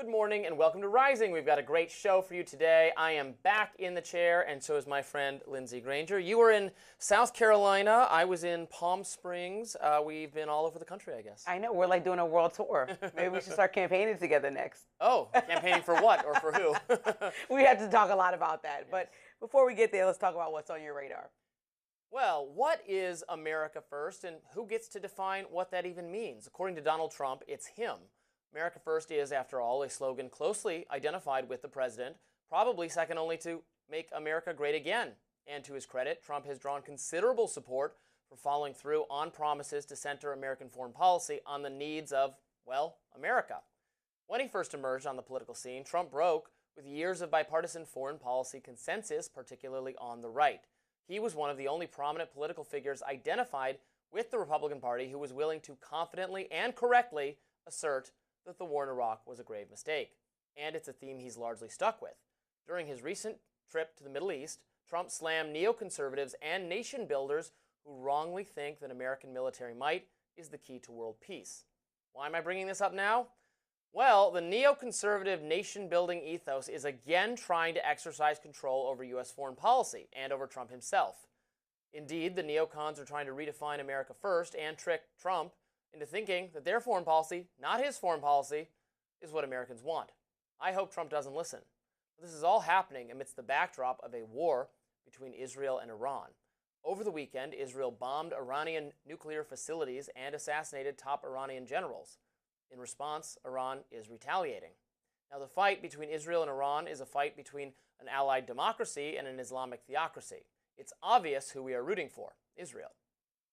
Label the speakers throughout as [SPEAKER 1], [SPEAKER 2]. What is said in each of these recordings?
[SPEAKER 1] Good morning and welcome to Rising. We've got a great show for you today. I am back in the chair, and so is my friend Lindsay Granger. You were in South Carolina. I was in Palm Springs. We've been all over the country, I guess.
[SPEAKER 2] I know. We're like doing a world tour. Maybe we should start campaigning together next.
[SPEAKER 1] Oh, campaigning for what or for who?
[SPEAKER 2] We have to talk a lot about that. Yes. But before we get there, let's talk about what's on your radar.
[SPEAKER 1] Well, what is America First, and who gets to define what that even means? According to Donald Trump, it's him. America First is, after all, a slogan closely identified with the president, probably second only to Make America Great Again. And to his credit, Trump has drawn considerable support for following through on promises to center American foreign policy on the needs of, well, America. When he first emerged on the political scene, Trump broke with years of bipartisan foreign policy consensus, particularly on the right. He was one of the only prominent political figures identified with the Republican Party who was willing to confidently and correctly assert that the war in Iraq was a grave mistake. And it's a theme he's largely stuck with. During his recent trip to the Middle East, Trump slammed neoconservatives and nation builders who wrongly think that American military might is the key to world peace. Why am I bringing this up now? Well, the neoconservative nation-building ethos is again trying to exercise control over U.S. foreign policy and over Trump himself. Indeed, the neocons are trying to redefine America first and trick Trump into thinking that their foreign policy, not his foreign policy, is what Americans want. I hope Trump doesn't listen. This is all happening amidst the backdrop of a war between Israel and Iran. Over the weekend, Israel bombed Iranian nuclear facilities and assassinated top Iranian generals. In response, Iran is retaliating. Now, the fight between Israel and Iran is a fight between an allied democracy and an Islamic theocracy. It's obvious who we are rooting for, Israel.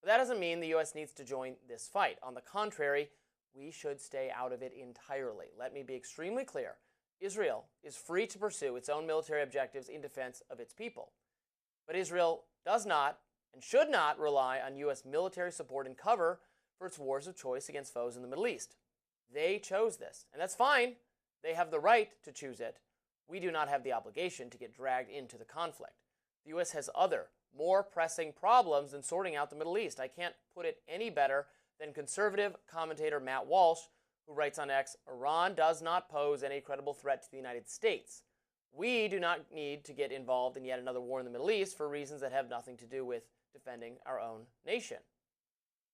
[SPEAKER 1] But that doesn't mean the U.S. needs to join this fight. On the contrary, we should stay out of it entirely. Let me be extremely clear. Israel is free to pursue its own military objectives in defense of its people. But Israel does not and should not rely on U.S. military support and cover for its wars of choice against foes in the Middle East. They chose this, and that's fine. They have the right to choose it. We do not have the obligation to get dragged into the conflict. The U.S. has other, more pressing problems than sorting out the Middle East. I can't put it any better than conservative commentator Matt Walsh, who writes on X, Iran does not pose any credible threat to the United States. We do not need to get involved in yet another war in the Middle East for reasons that have nothing to do with defending our own nation.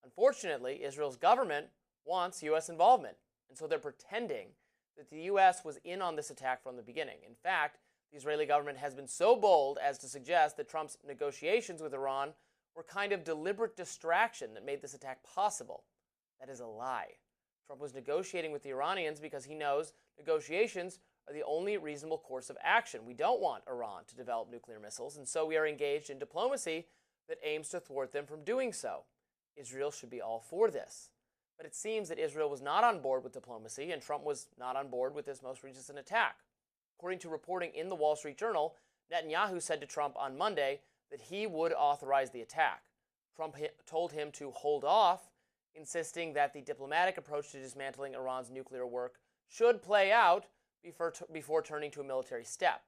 [SPEAKER 1] Unfortunately, Israel's government wants U.S. involvement, and so they're pretending that the U.S. was in on this attack from the beginning. In fact, the Israeli government has been so bold as to suggest that Trump's negotiations with Iran were kind of deliberate distraction that made this attack possible. That is a lie. Trump was negotiating with the Iranians because he knows negotiations are the only reasonable course of action. We don't want Iran to develop nuclear missiles, and so we are engaged in diplomacy that aims to thwart them from doing so. Israel should be all for this. But it seems that Israel was not on board with diplomacy, and Trump was not on board with this most recent attack. According to reporting in the Wall Street Journal, Netanyahu said to Trump on Monday that he would authorize the attack. Trump told him to hold off, insisting that the diplomatic approach to dismantling Iran's nuclear work should play out before turning to a military step.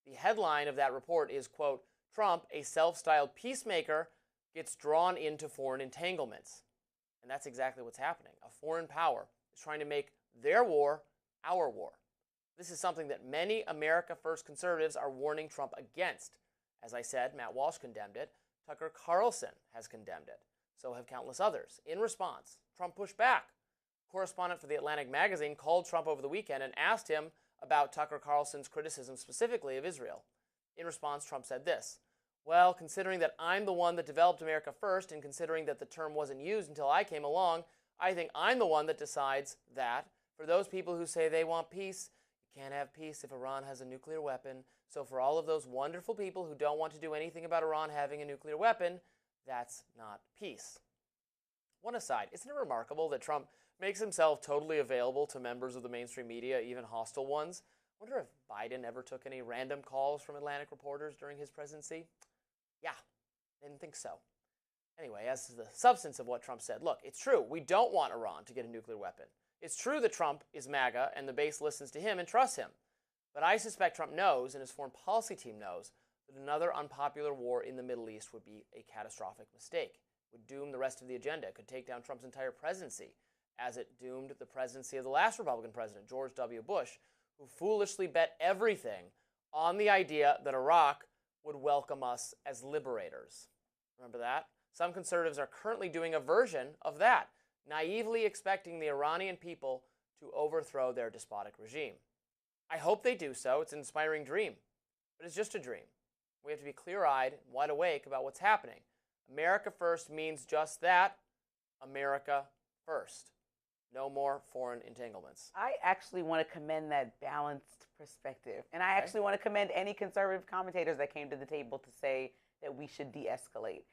[SPEAKER 1] The headline of that report is, quote, Trump, a self-styled peacemaker, gets drawn into foreign entanglements. And that's exactly what's happening. A foreign power is trying to make their war our war. This is something that many America First conservatives are warning Trump against. As I said, Matt Walsh condemned it. Tucker Carlson has condemned it. So have countless others. In response, Trump pushed back. A correspondent for The Atlantic magazine called Trump over the weekend and asked him about Tucker Carlson's criticism specifically of Israel. In response, Trump said this, well, considering that I'm the one that developed America First and considering that the term wasn't used until I came along, I think I'm the one that decides that for those people who say they want peace, you can't have peace if Iran has a nuclear weapon. So for all of those wonderful people who don't want to do anything about Iran having a nuclear weapon, that's not peace. One aside, isn't it remarkable that Trump makes himself totally available to members of the mainstream media, even hostile ones? I wonder if Biden ever took any random calls from Atlantic reporters during his presidency. Yeah, didn't think so. Anyway, as to the substance of what Trump said, look, it's true, we don't want Iran to get a nuclear weapon. It's true that Trump is MAGA and the base listens to him and trusts him. But I suspect Trump knows, and his foreign policy team knows, that another unpopular war in the Middle East would be a catastrophic mistake. It would doom the rest of the agenda. It could take down Trump's entire presidency. as it doomed the presidency of the last Republican president, George W. Bush, who foolishly bet everything on the idea that Iraq would welcome us as liberators. Remember that? Some conservatives are currently doing a version of that, naively expecting the Iranian people to overthrow their despotic regime. I hope they do so. It's an inspiring dream, but it's just a dream. We have to be clear-eyed and wide awake about what's happening. America first means just that, America first. No more foreign entanglements.
[SPEAKER 2] I actually want to commend that balanced perspective. And I actually want to commend any conservative commentators that came to the table to say that we should de-escalate.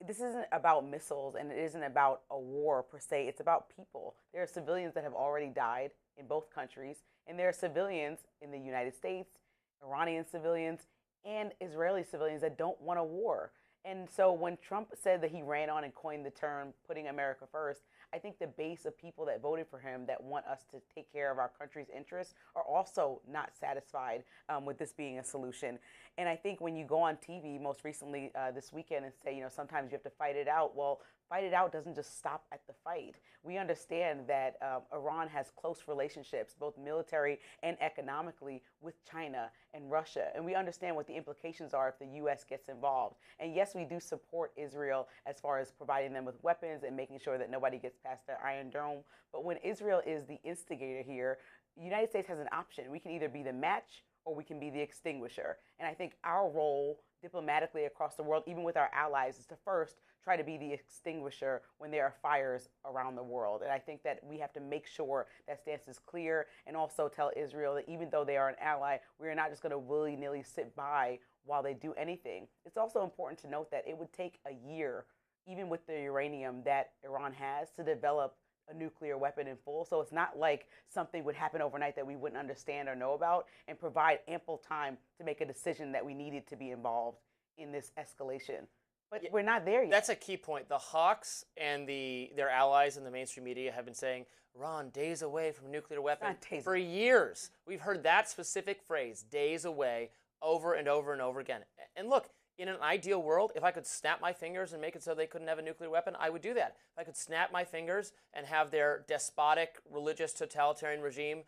[SPEAKER 2] This isn't about missiles and it isn't about a war per se. It's about people. There are civilians that have already died in both countries, and there are civilians in the United States, Iranian civilians, and Israeli civilians that don't want a war. And so when Trump said that he ran on and coined the term putting America first, I think the base of people that voted for him that want us to take care of our country's interests are also not satisfied with this being a solution. And I think when you go on TV most recently this weekend and say, sometimes you have to fight it out. Well, fight it out doesn't just stop at the fight. We understand that Iran has close relationships, both military and economically, with China and Russia. And we understand what the implications are if the U.S. gets involved. And yes, we do support Israel as far as providing them with weapons and making sure that nobody gets past their Iron Dome. But when Israel is the instigator here, the United States has an option. We can either be the match or we can be the extinguisher. And I think our role diplomatically across the world, even with our allies, is to first try to be the extinguisher when there are fires around the world. And I think that we have to make sure that stance is clear, and also tell Israel that even though they are an ally, we are not just going to willy-nilly sit by while they do anything. It's also important to note that it would take a year, even with the uranium that Iran has, to develop a nuclear weapon in full. So it's not like something would happen overnight that we wouldn't understand or know about, and provide ample time to make a decision that we needed to be involved in this escalation. But we're not there yet.
[SPEAKER 1] That's a key point. The hawks and their allies in the mainstream media have been saying, Iran, days away from a nuclear weapon for years. We've heard that specific phrase, days away, over and over and over again. And look, in an ideal world, if I could snap my fingers and make it so they couldn't have a nuclear weapon, I would do that. If I could snap my fingers and have their despotic, religious, totalitarian regime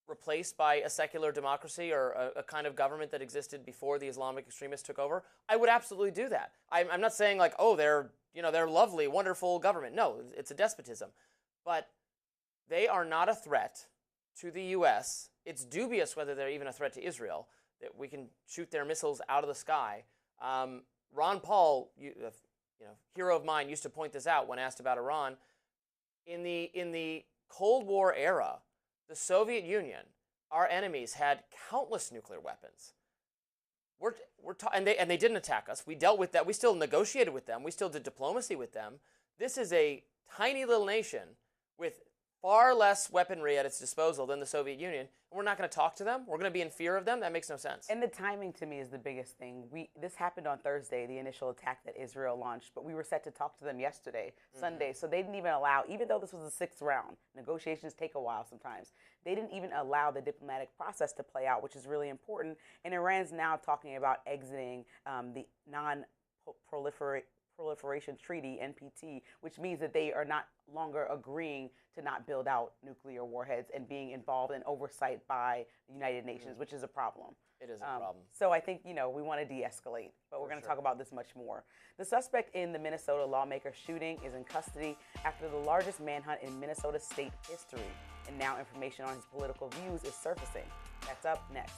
[SPEAKER 1] replaced by a secular democracy or a kind of government that existed before the Islamic extremists took over, I would absolutely do that. I'm not saying like, oh, they're lovely, wonderful government. No, it's a despotism. But they are not a threat to the U.S. It's dubious whether they're even a threat to Israel, that we can shoot their missiles out of the sky. Ron Paul, hero of mine, used to point this out when asked about Iran. In the Cold War era, the Soviet Union, our enemies, had countless nuclear weapons. And they didn't attack us. We dealt with that. We still negotiated with them. We still did diplomacy with them. This is a tiny little nation with far less weaponry at its disposal than the Soviet Union, and we're not going to talk to them? We're going to be in fear of them? That makes no sense.
[SPEAKER 2] And the timing, to me, is the biggest thing. This happened on Thursday, the initial attack that Israel launched, but we were set to talk to them yesterday, Sunday, so they didn't even allow, even though this was the sixth round, negotiations take a while sometimes, they didn't even allow the diplomatic process to play out, which is really important. And Iran's now talking about exiting the non-proliferation treaty, NPT, which means that they are not longer agreeing to not build out nuclear warheads and being involved in oversight by the United Nations, which is a problem.
[SPEAKER 1] It is a problem.
[SPEAKER 2] So I think, we want to de-escalate, but we're going to talk about this much more. The suspect in the Minnesota lawmaker shooting is in custody after the largest manhunt in Minnesota state history. And now information on his political views is surfacing. That's up next.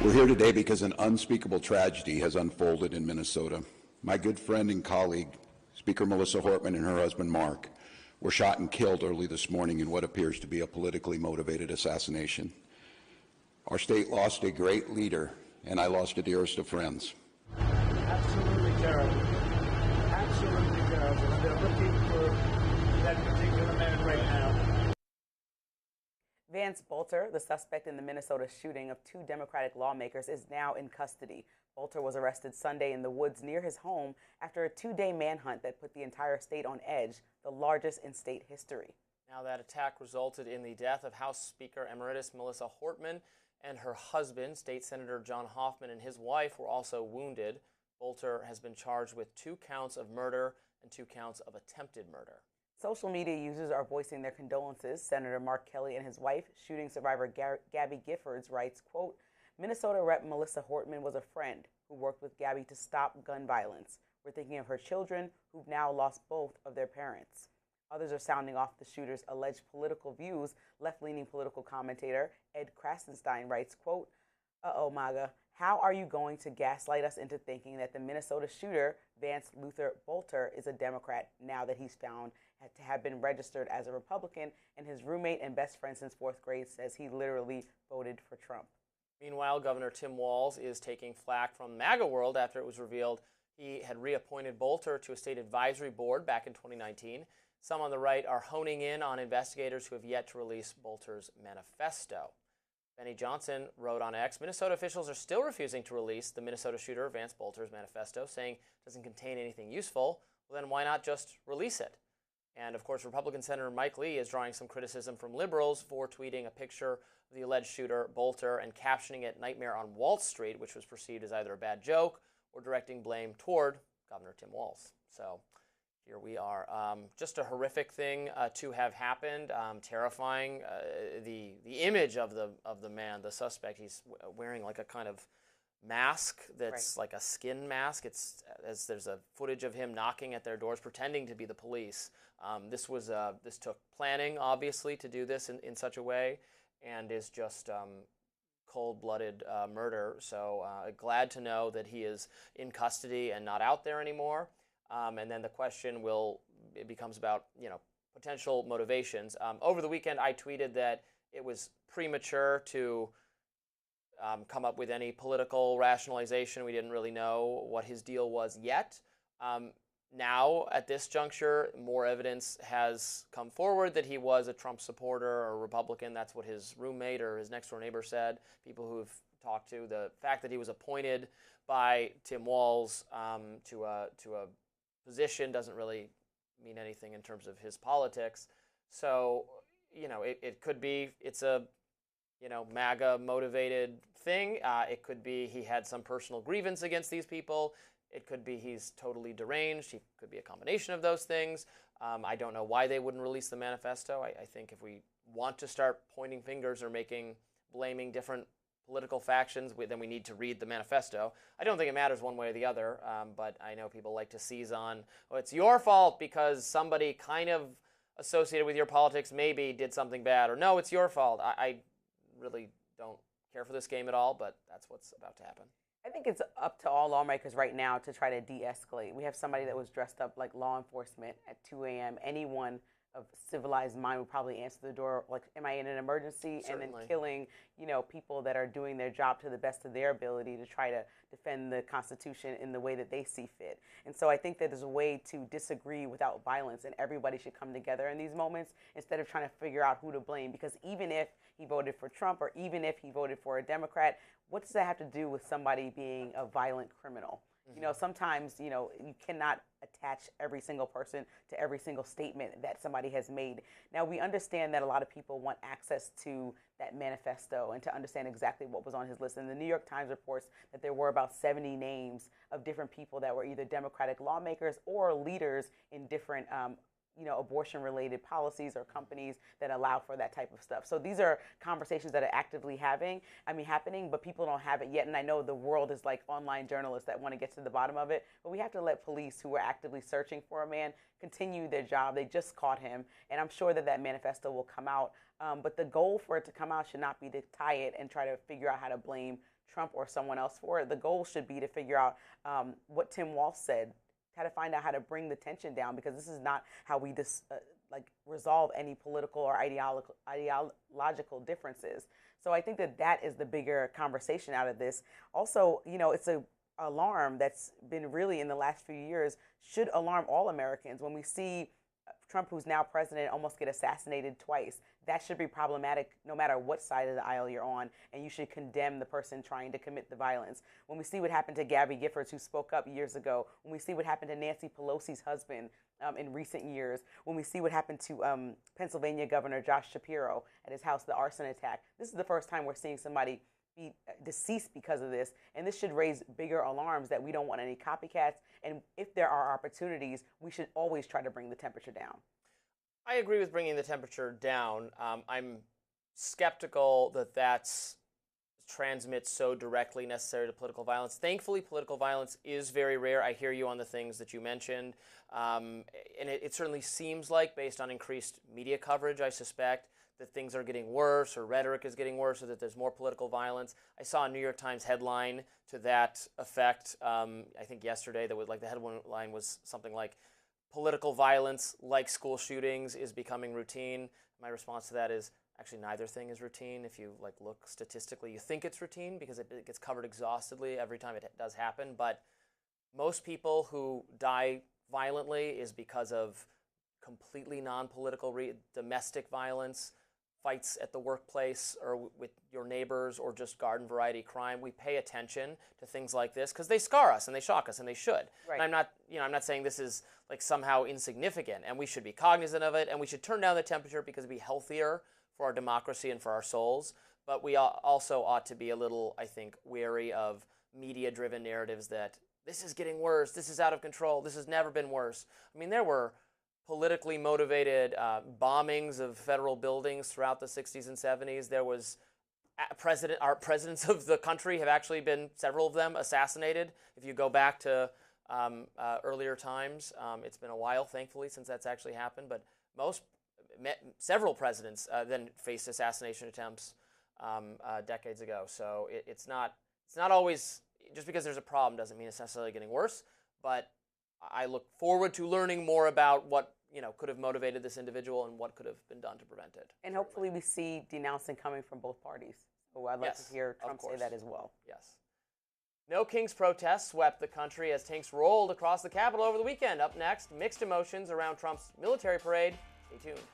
[SPEAKER 3] We're here today because an unspeakable tragedy has unfolded in Minnesota. My good friend and colleague, Speaker Melissa Hortman, and her husband Mark were shot and killed early this morning in what appears to be a politically motivated assassination. Our state lost a great leader, and I lost a dearest of friends.
[SPEAKER 4] Absolutely terrible. Absolutely terrible. And they're looking for that particular man right now.
[SPEAKER 2] Vance Bolter, the suspect in the Minnesota shooting of two Democratic lawmakers, is now in custody. Bolter was arrested Sunday in the woods near his home after a two-day manhunt that put the entire state on edge, the largest in state history.
[SPEAKER 1] Now, that attack resulted in the death of House Speaker Emeritus Melissa Hortman, and her husband, State Senator John Hoffman, and his wife were also wounded. Bolter has been charged with 2 counts of murder and 2 counts of attempted murder.
[SPEAKER 2] Social media users are voicing their condolences. Senator Mark Kelly and his wife, shooting survivor Gabby Giffords, writes, quote, Minnesota Rep. Melissa Hortman was a friend who worked with Gabby to stop gun violence. We're thinking of her children who've now lost both of their parents. Others are sounding off the shooter's alleged political views. Left-leaning political commentator Ed Krasenstein writes, quote, uh-oh, MAGA, how are you going to gaslight us into thinking that the Minnesota shooter, Vance Luther Bolter, is a Democrat now that he's found to have been registered as a Republican, and his roommate and best friend since 4th grade says he literally voted for Trump.
[SPEAKER 1] Meanwhile, Governor Tim Walz is taking flack from MAGA world after it was revealed he had reappointed Bolter to a state advisory board back in 2019. Some on the right are honing in on investigators who have yet to release Bolter's manifesto. Benny Johnson wrote on X, Minnesota officials are still refusing to release the Minnesota shooter Vance Bolter's manifesto, saying it doesn't contain anything useful. Well, then why not just release it? And, of course, Republican Senator Mike Lee is drawing some criticism from liberals for tweeting a picture of the alleged shooter, Bolter, and captioning it Nightmare on Wall Street, which was perceived as either a bad joke or directing blame toward Governor Tim Walz. So here we are. Just a horrific thing to have happened, terrifying. The image of the man, the suspect, he's wearing like a kind of mask that's
[SPEAKER 2] right.
[SPEAKER 1] like a skin mask. It's as there's a footage of him knocking at their doors, pretending to be the police. This took planning, obviously, to do this in such a way, and is just cold-blooded murder. So glad to know that he is in custody and not out there anymore. And then the question becomes about, potential motivations. Over the weekend, I tweeted that it was premature to come up with any political rationalization. We didn't really know what his deal was yet. Now, at this juncture, more evidence has come forward that he was a Trump supporter or a Republican. That's what his roommate or his next-door neighbor said, people who've talked to. The fact that he was appointed by Tim Walz to a position doesn't really mean anything in terms of his politics. So, it could be it's a, MAGA motivated thing. It could be he had some personal grievance against these people. It could be he's totally deranged. He could be a combination of those things. I don't know why they wouldn't release the manifesto. I think if we want to start pointing fingers or blaming different political factions, then we need to read the manifesto. I don't think it matters one way or the other, but I know people like to seize on, it's your fault because somebody kind of associated with your politics maybe did something bad, or no, it's your fault. I really don't care for this game at all, but that's what's about to happen.
[SPEAKER 2] I think it's up to all lawmakers right now to try to de-escalate. We have somebody that was dressed up like law enforcement at 2 a.m. Anyone of civilized mind would probably answer the door like, am I in an emergency?
[SPEAKER 1] Certainly.
[SPEAKER 2] And then killing, people that are doing their job to the best of their ability to try to defend the Constitution in the way that they see fit. And so I think that there's a way to disagree without violence, and everybody should come together in these moments instead of trying to figure out who to blame. Because even if he voted for Trump or even if he voted for a Democrat, what does that have to do with somebody being a violent criminal? Sometimes, you cannot attach every single person to every single statement that somebody has made. Now, we understand that a lot of people want access to that manifesto and to understand exactly what was on his list. And the New York Times reports that there were about 70 names of different people that were either Democratic lawmakers or leaders in different abortion-related policies or companies that allow for that type of stuff. So these are conversations that are actively happening, but people don't have it yet. And I know the world is like online journalists that want to get to the bottom of it, but we have to let police who are actively searching for a man continue their job. They just caught him, and I'm sure that manifesto will come out. But the goal for it to come out should not be to tie it and try to figure out how to blame Trump or someone else for it. The goal should be to figure out what Tim Walz said, how to find out how to bring the tension down, because this is not how we resolve any political or ideological differences. So I think that is the bigger conversation out of this. Also, it's a alarm that's been really in the last few years, should alarm all Americans. When we see Trump, who's now president, almost get assassinated twice, that should be problematic no matter what side of the aisle you're on, and you should condemn the person trying to commit the violence. When we see what happened to Gabby Giffords, who spoke up years ago, when we see what happened to Nancy Pelosi's husband in recent years, when we see what happened to Pennsylvania Governor Josh Shapiro at his house, the arson attack, this is the first time we're seeing somebody be deceased because of this, and this should raise bigger alarms that we don't want any copycats, and if there are opportunities, we should always try to bring the temperature down.
[SPEAKER 1] I agree with bringing the temperature down. I'm skeptical that that's transmits so directly necessary to political violence. Thankfully, political violence is very rare. I hear you on the things that you mentioned, and it certainly seems like, based on increased media coverage, I suspect, that things are getting worse, or rhetoric is getting worse, or that there's more political violence. I saw a New York Times headline to that effect, I think yesterday, that was like, the headline was something like, political violence, like school shootings, is becoming routine. My response to that is, actually, neither thing is routine. If you look statistically, you think it's routine because it gets covered exhaustively every time it does happen, but most people who die violently is because of completely non-political domestic violence, fights at the workplace or with your neighbors, or just garden variety crime. We pay attention to things like this because they scar us and they shock us, and they should. Right. And I'm not saying this is somehow insignificant, and we should be cognizant of it, and we should turn down the temperature because it'd be healthier for our democracy and for our souls. But we also ought to be a little, I think, wary of media-driven narratives that this is getting worse, this is out of control, this has never been worse. I mean, there were politically motivated bombings of federal buildings throughout the 60s and 70s. There was our presidents of the country have actually been, several of them, assassinated. If you go back to earlier times, it's been a while, thankfully, since that's actually happened. But several presidents then faced assassination attempts decades ago. So it's not always, just because there's a problem doesn't mean it's necessarily getting worse. But I look forward to learning more about what could have motivated this individual and what could have been done to prevent it.
[SPEAKER 2] And hopefully we see denouncing coming from both parties. So I'd like to hear Trump say that as well.
[SPEAKER 1] Yes. No Kings protests swept the country as tanks rolled across the Capitol over the weekend. Up next, mixed emotions around Trump's military parade. Stay tuned.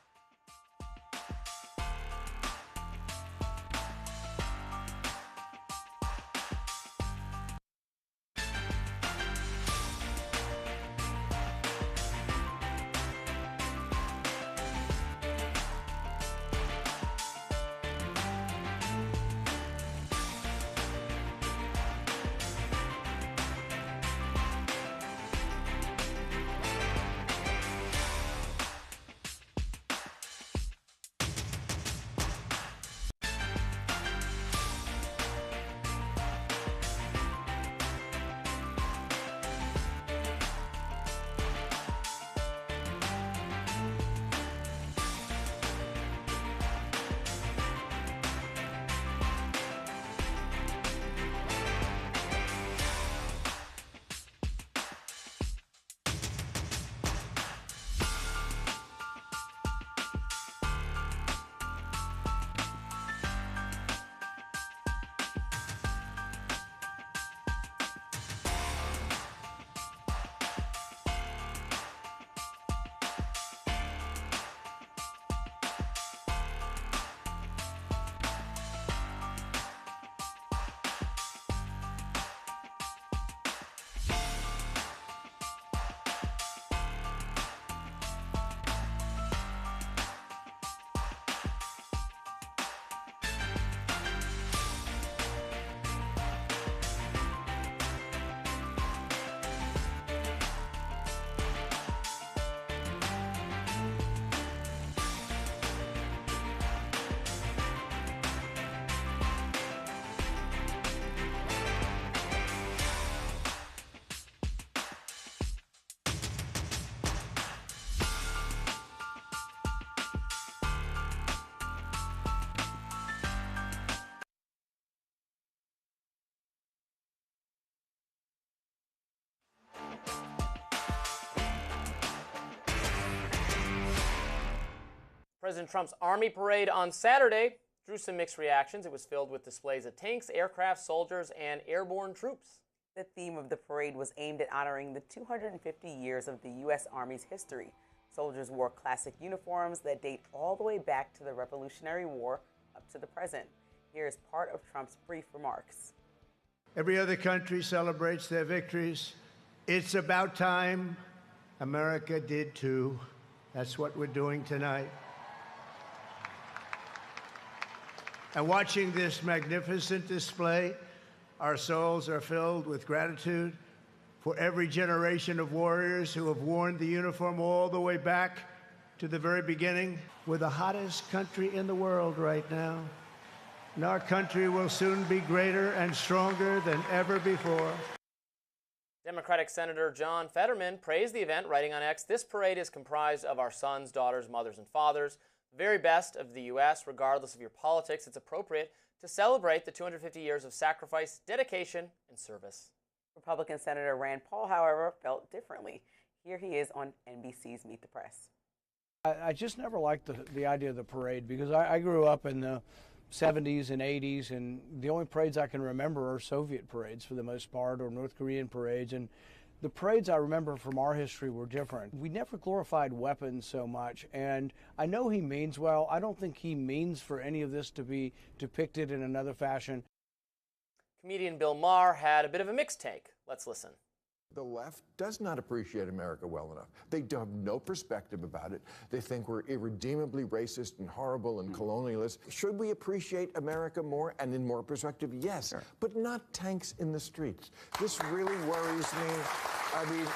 [SPEAKER 1] President Trump's Army Parade on Saturday drew some mixed reactions. It was filled with displays of tanks, aircraft, soldiers, and airborne troops.
[SPEAKER 2] The theme of the parade was aimed at honoring the 250 years of the U.S. Army's history. Soldiers wore classic uniforms that date all the way back to the Revolutionary War up to the present. Here is part of Trump's brief remarks.
[SPEAKER 4] Every other country celebrates their victories. It's about time America did too. That's what we're doing tonight. And watching this magnificent display, our souls are filled with gratitude for every generation of warriors who have worn the uniform all the way back to the very beginning. We're the hottest country in the world right now. And our country will soon be greater and stronger than ever before.
[SPEAKER 1] Democratic Senator John Fetterman praised the event, writing on X, "This parade is comprised of our sons, daughters, mothers, and fathers, the very best of the U.S., regardless of your politics. It's appropriate to celebrate the 250 years of sacrifice, dedication, and service."
[SPEAKER 2] Republican Senator Rand Paul, however, felt differently. Here he is on NBC's Meet the Press.
[SPEAKER 5] I just never liked the idea of the parade because I grew up in the 70s and 80s, and the only parades I can remember are Soviet parades for the most part, or North Korean parades. And the parades I remember from our history were different. We never glorified weapons so much, and I know he means well. I don't think he means for any of this to be depicted in another fashion.
[SPEAKER 1] Comedian Bill Maher had a bit of a mixed take. Let's listen.
[SPEAKER 6] The left does not appreciate America well enough. They have no perspective about it. They think we're irredeemably racist and horrible and colonialist. Should we appreciate America more and in more perspective? Yes, sure. But not tanks in the streets. This really worries me. I mean,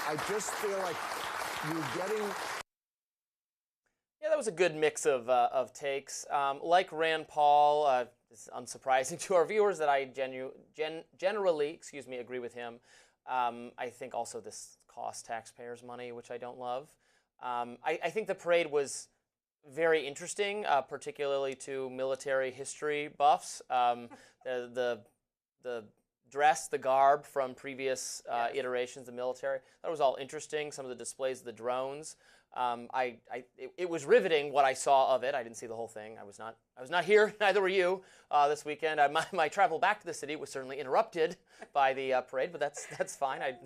[SPEAKER 6] I just feel like you're getting...
[SPEAKER 1] Yeah, that was a good mix of takes. Like Rand Paul, it's unsurprising to our viewers that I generally agree with him. I think also this costs taxpayers money, which I don't love. I think the parade was very interesting, particularly to military history buffs. The dress, the garb from previous iterations of military, that was all interesting. Some of the displays of the drones. It was riveting what I saw of it. I didn't see the whole thing. I was not here. Neither were you this weekend. My travel back to the city was certainly interrupted by the parade, but that's fine. I'm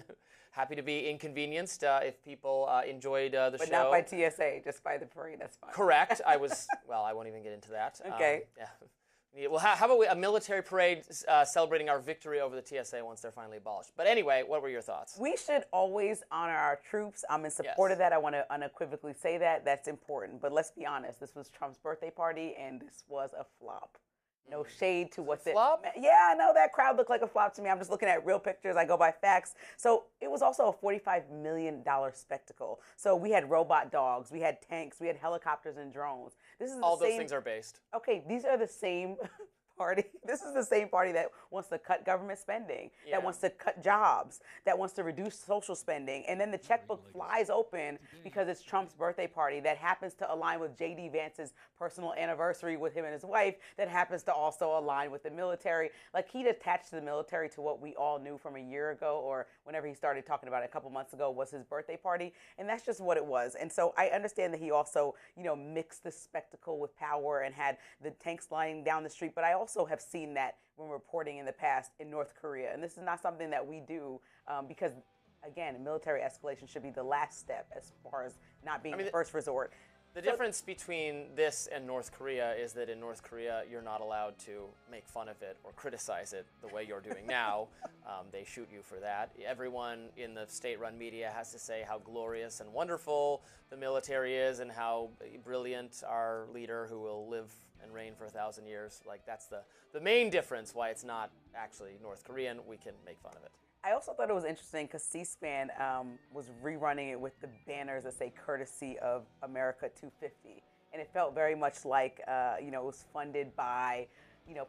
[SPEAKER 1] happy to be inconvenienced if people enjoyed the show.
[SPEAKER 2] But not by TSA, just by the parade. That's fine.
[SPEAKER 1] Correct. I won't even get into that.
[SPEAKER 2] Okay.
[SPEAKER 1] Yeah. Well, how about a military parade celebrating our victory over the TSA once they're finally abolished? But anyway, what were your thoughts?
[SPEAKER 2] We should always honor our troops. I'm in support of that. I want to unequivocally say that. That's important. But let's be honest. This was Trump's birthday party, and this was a flop. No shade to what's it.
[SPEAKER 1] Flop?
[SPEAKER 2] Yeah, I know that crowd looked like a flop to me. I'm just looking at real pictures. I go by facts. So it was also a $45 million spectacle. So we had robot dogs, we had tanks, we had helicopters and drones. This is
[SPEAKER 1] all those things are based.
[SPEAKER 2] Okay, these are the same party. This is the same party that wants to cut government spending, that wants to cut jobs, that wants to reduce social spending. And then the checkbook flies open because it's Trump's birthday party that happens to align with J.D. Vance's personal anniversary with him and his wife, that happens to also align with the military. Like, he'd attached the military to what we all knew from a year ago, or whenever he started talking about it a couple months ago, was his birthday party. And that's just what it was. And so I understand that he also, mixed the spectacle with power and had the tanks lying down the street. But I also have seen that when reporting in the past in North Korea. And this is not something that we do because, again, military escalation should be the last step as far as not being the first resort.
[SPEAKER 1] The difference between this and North Korea is that in North Korea, you're not allowed to make fun of it or criticize it the way you're doing now. They shoot you for that. Everyone in the state-run media has to say how glorious and wonderful the military is and how brilliant our leader who will live and reign for 1,000 years. Like, that's the main difference why it's not actually North Korean. We can make fun of it.
[SPEAKER 2] I also thought it was interesting because C-SPAN was rerunning it with the banners that say courtesy of America 250. And it felt very much like, it was funded by,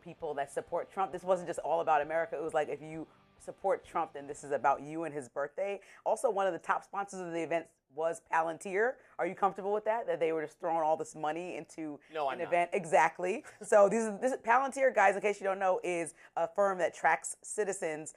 [SPEAKER 2] people that support Trump. This wasn't just all about America. It was like, if you support Trump, then this is about you and his birthday. Also, one of the top sponsors of the event was Palantir. Are you comfortable with that? That they were just throwing all this money into an event? Exactly. So this Palantir, guys, in case you don't know, is a firm that tracks citizens,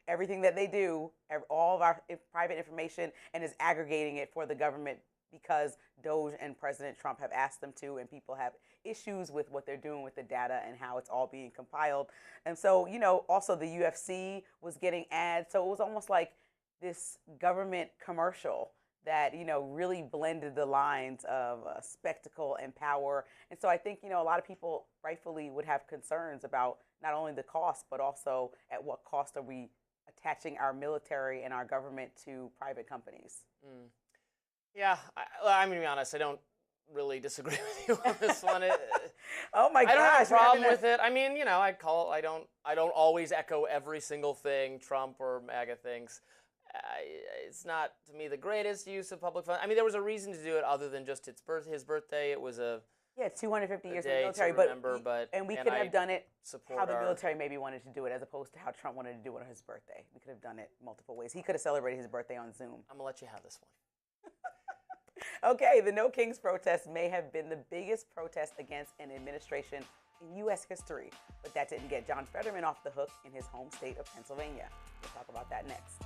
[SPEAKER 2] everything that they do, all of our private information, and is aggregating it for the government, because Doge and President Trump have asked them to, and people have issues with what they're doing with the data and how it's all being compiled. And so, also the UFC was getting ads. So it was almost like this government commercial that, really blended the lines of spectacle and power. And so I think, a lot of people rightfully would have concerns about not only the cost, but also at what cost are we attaching our military and our government to private companies.
[SPEAKER 1] Yeah, I'm going to be honest, I don't really disagree with you on this one.
[SPEAKER 2] Oh my gosh.
[SPEAKER 1] I don't have a problem with it. I mean, I don't always echo every single thing Trump or MAGA thinks. It's not, to me, the greatest use of public funds. I mean, there was a reason to do it other than just his birthday. It was a
[SPEAKER 2] 250 years in the
[SPEAKER 1] day
[SPEAKER 2] military,
[SPEAKER 1] to remember,
[SPEAKER 2] and we could have done it how the
[SPEAKER 1] our
[SPEAKER 2] military maybe wanted to do it, as opposed to how Trump wanted to do it on his birthday. We could have done it multiple ways. He could have celebrated his birthday on Zoom.
[SPEAKER 1] I'm gonna let you have this one.
[SPEAKER 2] Okay, the No Kings protest may have been the biggest protest against an administration in U.S. history, but that didn't get John Fetterman off the hook in his home state of Pennsylvania. We'll talk about that next.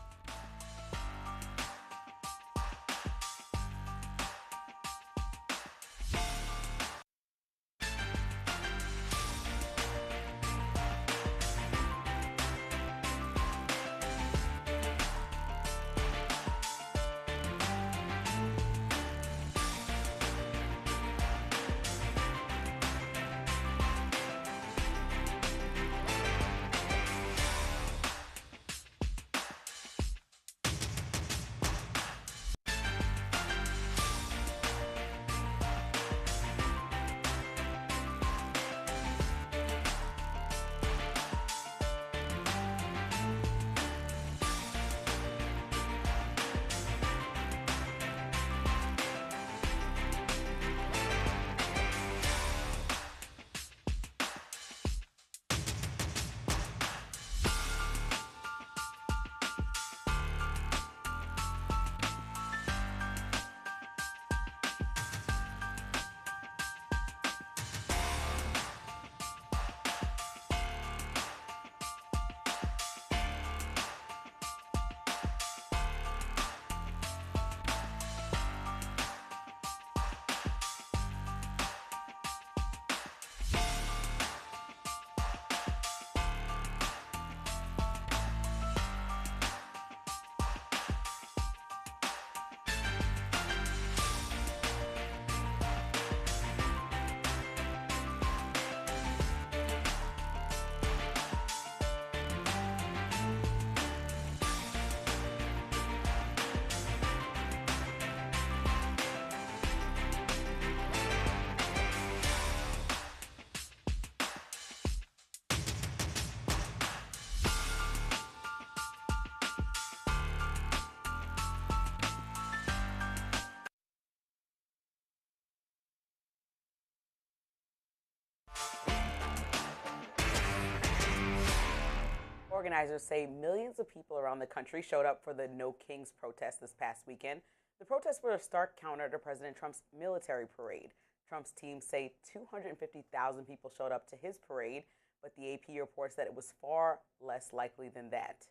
[SPEAKER 2] Organizers say millions of people around the country showed up for the No Kings protest this past weekend. The protests were a stark counter to President Trump's military parade. Trump's team say 250,000 people showed up to his parade, but the AP reports that it was far less likely than that.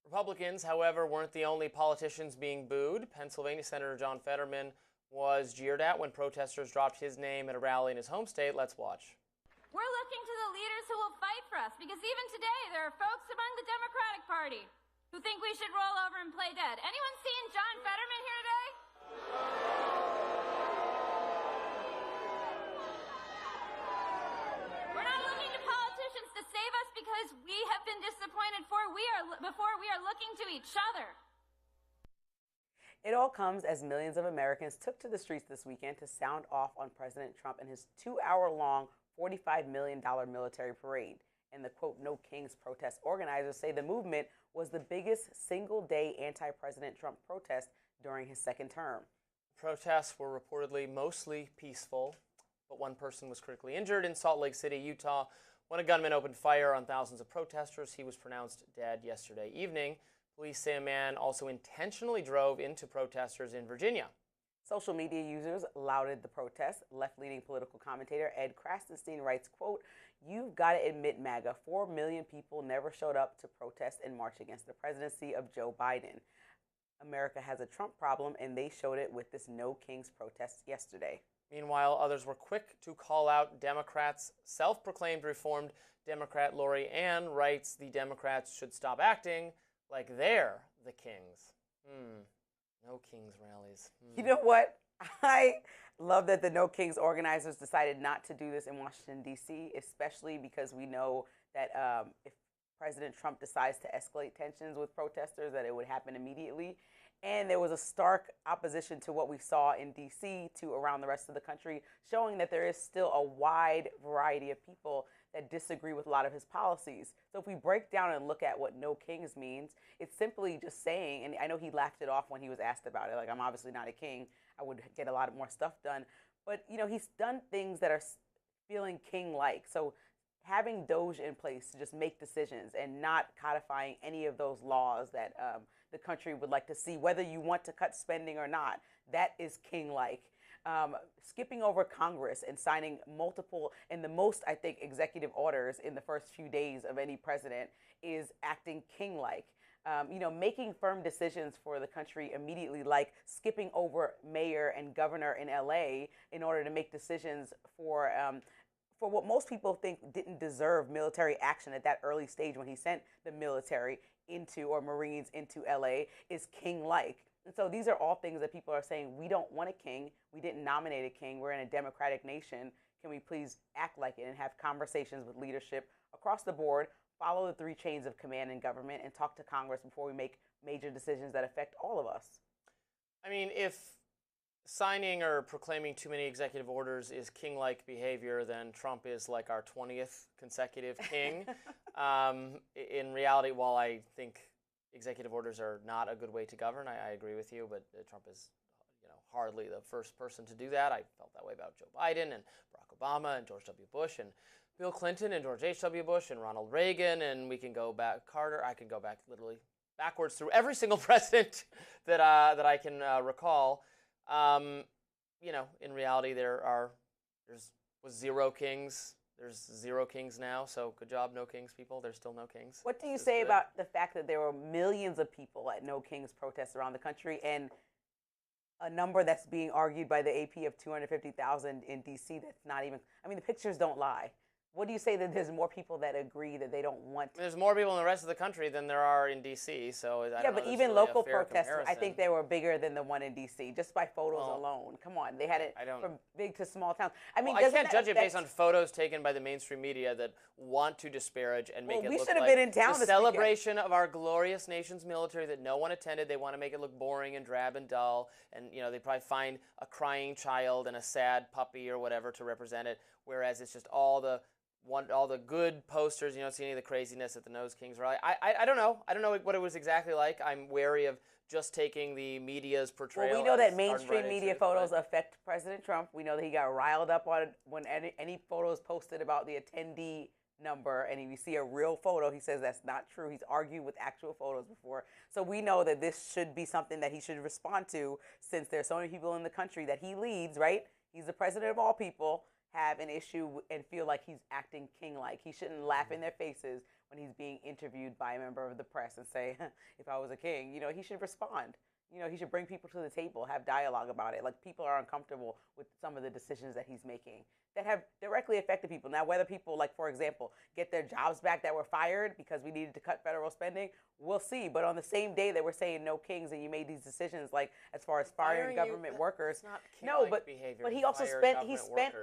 [SPEAKER 1] Republicans, however, weren't the only politicians being booed. Pennsylvania Senator John Fetterman was jeered at when protesters dropped his name at a rally in his home state. Let's watch.
[SPEAKER 7] We're looking to the leaders who will fight for us, because even today there are folks among the Democratic Party who think we should roll over and play dead. Anyone seen John Fetterman here today? We're not looking to politicians to save us because we have been disappointed before we are looking to each other.
[SPEAKER 2] It all comes as millions of Americans took to the streets this weekend to sound off on President Trump and his 2-hour-long $45 million military parade. And the, quote, No Kings protest organizers say the movement was the biggest single-day anti-President Trump protest during his second term.
[SPEAKER 1] Protests were reportedly mostly peaceful, but one person was critically injured in Salt Lake City, Utah, when a gunman opened fire on thousands of protesters. He was pronounced dead yesterday evening. Police say a man also intentionally drove into protesters in Virginia.
[SPEAKER 2] Social media users lauded the protest. Left-leaning political commentator Ed Krastenstein writes, quote, "You've got to admit, MAGA, 4 million people never showed up to protest and march against the presidency of Joe Biden. America has a Trump problem, and they showed it with this No Kings protest yesterday.
[SPEAKER 1] Meanwhile, others were quick to call out Democrats. Self-proclaimed reformed Democrat Lori Ann writes the Democrats should stop acting like they're the kings. No Kings rallies.
[SPEAKER 2] You know what? I love that the No Kings organizers decided not to do this in Washington, D.C., especially because we know that if President Trump decides to escalate tensions with protesters, that it would happen immediately. And there was a stark opposition to what we saw in D.C. to around the rest of the country, showing that there is still a wide variety of people that disagree with a lot of his policies. So if we break down and look at what No Kings means, it's simply just saying, and I know he laughed it off when he was asked about it, like, I'm obviously not a king, I would get a lot more stuff done. But, you know, he's done things that are feeling king-like. So having Doge in place to just make decisions and not codifying any of those laws that the country would like to see, whether you want to cut spending or not, that is king-like. Skipping over Congress and signing multiple and the most, I think, executive orders in the first few days of any president is acting king-like. You know, making firm decisions for the country immediately, like skipping over mayor and governor in LA in order to make decisions for what most people think didn't deserve military action at that early stage when he sent the military into, or Marines into LA, is king-like. And so these are all things that people are saying, we don't want a king. We didn't nominate a king. We're in a democratic nation. Can we please act like it and have conversations with leadership across the board, follow the 3 chains of command in government, and talk to Congress before we make major decisions that affect all of us?
[SPEAKER 1] I mean, if signing or proclaiming too many executive orders is king-like behavior, then Trump is like our 20th consecutive king. In reality, while I think executive orders are not a good way to govern, I agree with you, but Trump is, you know, hardly the first person to do that. I felt that way about Joe Biden and Barack Obama and George W. Bush and Bill Clinton and George H.W. Bush and Ronald Reagan, and we can go back, Carter. I can go back literally backwards through every single president that I can recall. You know, in reality, there was 0 kings. There's 0 kings now, so good job, No Kings people. There's still no kings.
[SPEAKER 2] What do you say about the fact that there were millions of people at No Kings protests around the country, and a number that's being argued by the AP of 250,000 in D.C. that's not even, I mean, the pictures don't lie. What do you say that there's more people that agree that they don't want?
[SPEAKER 1] There's more people in the rest of the country than there are in D.C., so I don't know,
[SPEAKER 2] but
[SPEAKER 1] that's
[SPEAKER 2] even
[SPEAKER 1] really
[SPEAKER 2] local
[SPEAKER 1] a fair
[SPEAKER 2] protests, I
[SPEAKER 1] comparison.
[SPEAKER 2] think they were bigger than the one in D.C., just by photos alone. Come on, they had it from big to small towns. I mean,
[SPEAKER 1] I can't judge it based on photos taken by the mainstream media that want to disparage and make it
[SPEAKER 2] we
[SPEAKER 1] look
[SPEAKER 2] should have
[SPEAKER 1] like
[SPEAKER 2] been in town
[SPEAKER 1] the
[SPEAKER 2] this
[SPEAKER 1] celebration of our glorious nation's military that no one attended. They want to make it look boring and drab and dull, and you know they probably find a crying child and a sad puppy or whatever to represent it, whereas it's just all the good posters. You don't see any of the craziness at the Nose Kings rally. I don't know. I don't know what it was exactly like. I'm wary of just taking the media's portrayal.
[SPEAKER 2] Well, we know
[SPEAKER 1] as
[SPEAKER 2] that mainstream media
[SPEAKER 1] truth,
[SPEAKER 2] photos affect President Trump. We know that he got riled up on when any photos posted about the attendee number, and if you see a real photo, he says that's not true. He's argued with actual photos before. So we know that this should be something that he should respond to, since there's so many people in the country that he leads, right? He's the president of all people, have an issue and feel like he's acting king-like. He shouldn't laugh in their faces when he's being interviewed by a member of the press and say, if I was a king, you know, he should respond. You know, he should bring people to the table, have dialogue about it. Like, people are uncomfortable with some of the decisions that he's making that have directly affected people. Now, whether people, like, for example, get their jobs back that were fired because we needed to cut federal spending, we'll see. But on the same day that we're saying no kings and you made these decisions, like, as far as firing government workers.
[SPEAKER 1] No, but
[SPEAKER 2] he also spent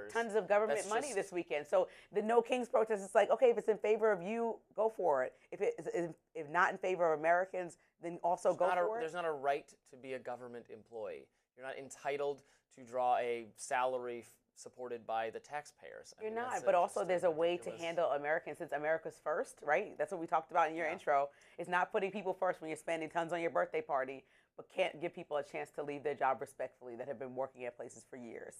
[SPEAKER 2] tons of government money this weekend. So the no kings protest is like, okay, if it's in favor of you, go for it. If not in favor of Americans, then also go for it.
[SPEAKER 1] There's not a right to be a government employee. You're not entitled to draw a salary supported by the taxpayers.
[SPEAKER 2] You're not, but also there's a way to handle Americans, since America's first, right? That's what we talked about in your intro. It's not putting people first when you're spending tons on your birthday party, but can't give people a chance to leave their job respectfully that have been working at places for years.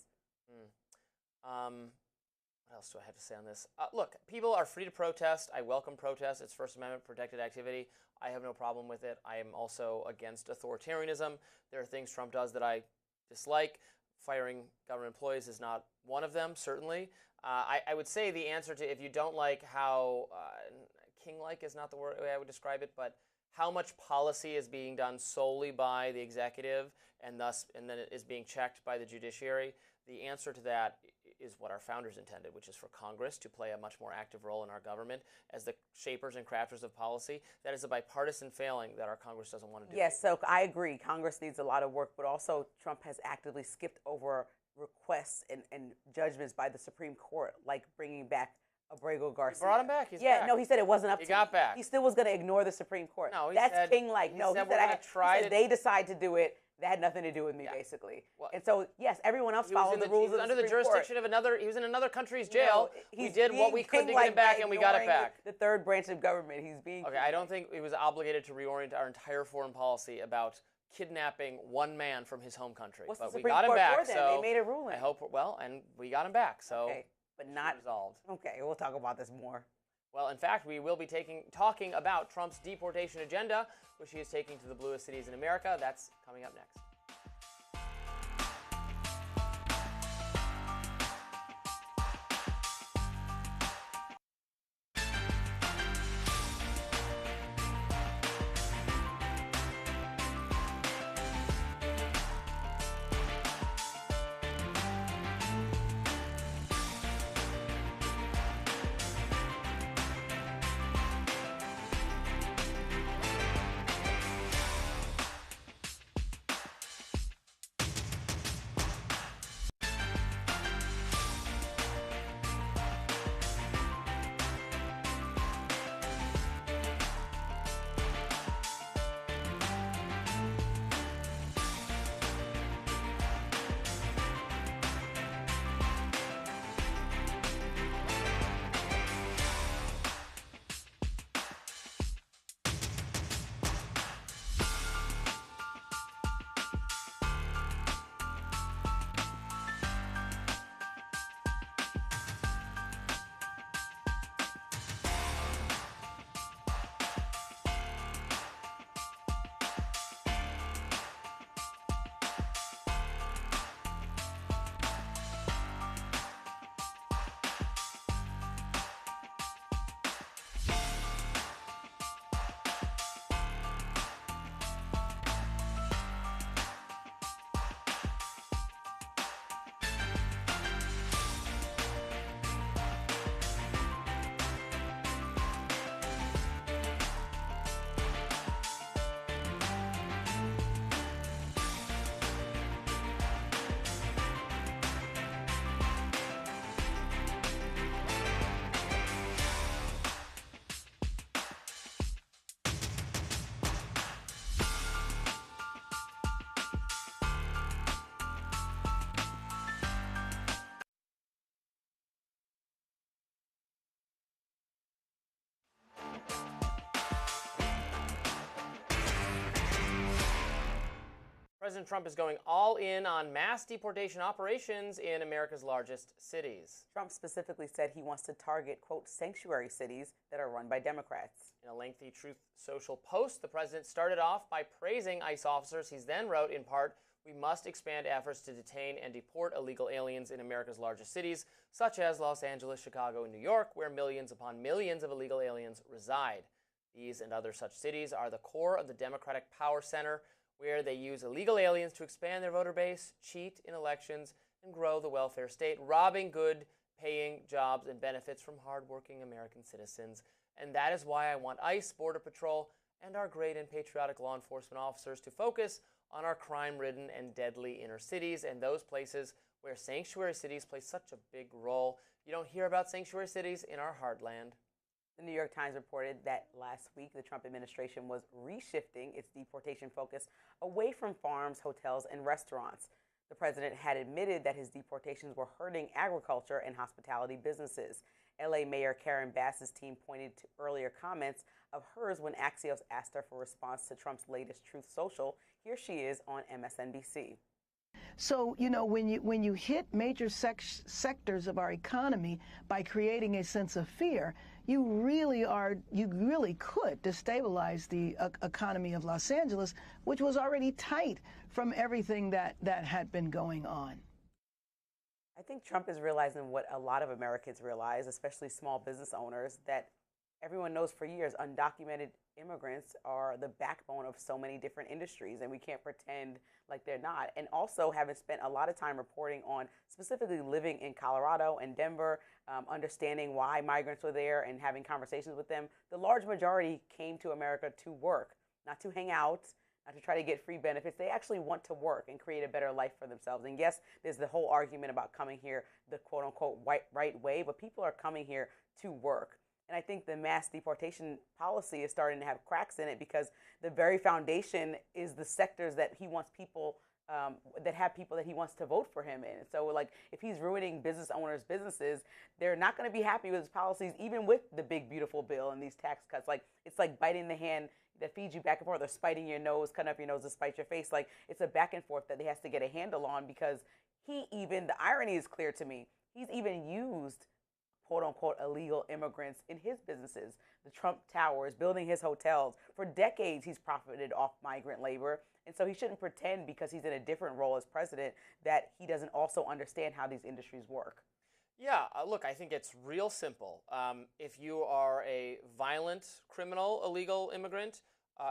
[SPEAKER 1] What else do I have to say on this? Look, people are free to protest. I welcome protest. It's First Amendment protected activity. I have no problem with it. I am also against authoritarianism. There are things Trump does that I dislike. Firing government employees is not one of them, certainly. I would say the answer to, if you don't like how king-like is not the way I would describe it, but how much policy is being done solely by the executive and then it is being checked by the judiciary, the answer to that is what our founders intended, which is for Congress to play a much more active role in our government as the shapers and crafters of policy. That is a bipartisan failing that our Congress doesn't want to do.
[SPEAKER 2] Yes, so I agree. Congress needs a lot of work, but also Trump has actively skipped over requests and judgments by the Supreme Court, like bringing back Abrego Garcia.
[SPEAKER 1] He brought him back. He's
[SPEAKER 2] back. No, he said it wasn't up to him.
[SPEAKER 1] He got back.
[SPEAKER 2] He still was going to ignore the Supreme Court.
[SPEAKER 1] No,
[SPEAKER 2] That's king-like. No, he said they decide to do it. That had nothing to do with me, basically. Well, and so, yes, everyone else followed the rules of the
[SPEAKER 1] under the
[SPEAKER 2] Supreme
[SPEAKER 1] jurisdiction
[SPEAKER 2] Court.
[SPEAKER 1] of another. He was in another country's jail.
[SPEAKER 2] No,
[SPEAKER 1] we did what we could to get him back, and we got it back.
[SPEAKER 2] The third branch of government. He's being.
[SPEAKER 1] Okay, I don't think he was obligated to reorient our entire foreign policy about kidnapping one man from his home country.
[SPEAKER 2] What's
[SPEAKER 1] but
[SPEAKER 2] the
[SPEAKER 1] we
[SPEAKER 2] Supreme
[SPEAKER 1] got him
[SPEAKER 2] Court
[SPEAKER 1] back.
[SPEAKER 2] for then?
[SPEAKER 1] So
[SPEAKER 2] they made a ruling.
[SPEAKER 1] I hope. Well, and we got him back. So
[SPEAKER 2] okay, but not
[SPEAKER 1] resolved.
[SPEAKER 2] Okay, we'll talk about this more.
[SPEAKER 1] Well, in fact, we will be talking about Trump's deportation agenda, which he is taking to the bluest cities in America. That's coming up next. President Trump is going all in on mass deportation operations in America's largest cities.
[SPEAKER 2] Trump specifically said he wants to target, quote, sanctuary cities that are run by Democrats.
[SPEAKER 1] In a lengthy Truth Social post, the president started off by praising ICE officers. He then wrote, in part, "We must expand efforts to detain and deport illegal aliens in America's largest cities, such as Los Angeles, Chicago, and New York, where millions upon millions of illegal aliens reside. These and other such cities are the core of the Democratic Power Center, where they use illegal aliens to expand their voter base, cheat in elections, and grow the welfare state, robbing good, paying jobs and benefits from hardworking American citizens. And that is why I want ICE, Border Patrol, and our great and patriotic law enforcement officers to focus on our crime-ridden and deadly inner cities and those places where sanctuary cities play such a big role. You don't hear about sanctuary cities in our heartland."
[SPEAKER 2] The New York Times reported that last week the Trump administration was reshifting its deportation focus away from farms, hotels, and restaurants. The president had admitted that his deportations were hurting agriculture and hospitality businesses. LA Mayor Karen Bass's team pointed to earlier comments of hers when Axios asked her for response to Trump's latest Truth Social. Here she is on MSNBC.
[SPEAKER 8] So, you know, when you hit major sectors of our economy by creating a sense of fear, you really could destabilize the economy of Los Angeles, which was already tight from everything that had been going on.
[SPEAKER 2] I think Trump is realizing what a lot of Americans realize, especially small business owners, that everyone knows for years undocumented immigrants are the backbone of so many different industries, and we can't pretend like they're not. And also, having spent a lot of time reporting on specifically living in Colorado and Denver, understanding why migrants were there and having conversations with them, the large majority came to America to work, not to hang out, not to try to get free benefits. They actually want to work and create a better life for themselves. And yes, there's the whole argument about coming here the quote unquote right way, but people are coming here to work. And I think the mass deportation policy is starting to have cracks in it because the very foundation is the sectors that he wants people, that have people that he wants to vote for him in. So, like, if he's ruining business owners' businesses, they're not going to be happy with his policies, even with the big, beautiful bill and these tax cuts. Like, it's like biting the hand that feeds you back and forth, or spiting your nose, cutting up your nose to spite your face. Like, it's a back and forth that he has to get a handle on because the irony is clear to me, he's even used quote unquote illegal immigrants in his businesses. The Trump Towers, building his hotels. For decades, he's profited off migrant labor. And so he shouldn't pretend because he's in a different role as president that he doesn't also understand how these industries work.
[SPEAKER 1] Yeah, look, I think it's real simple. If you are a violent criminal, illegal immigrant,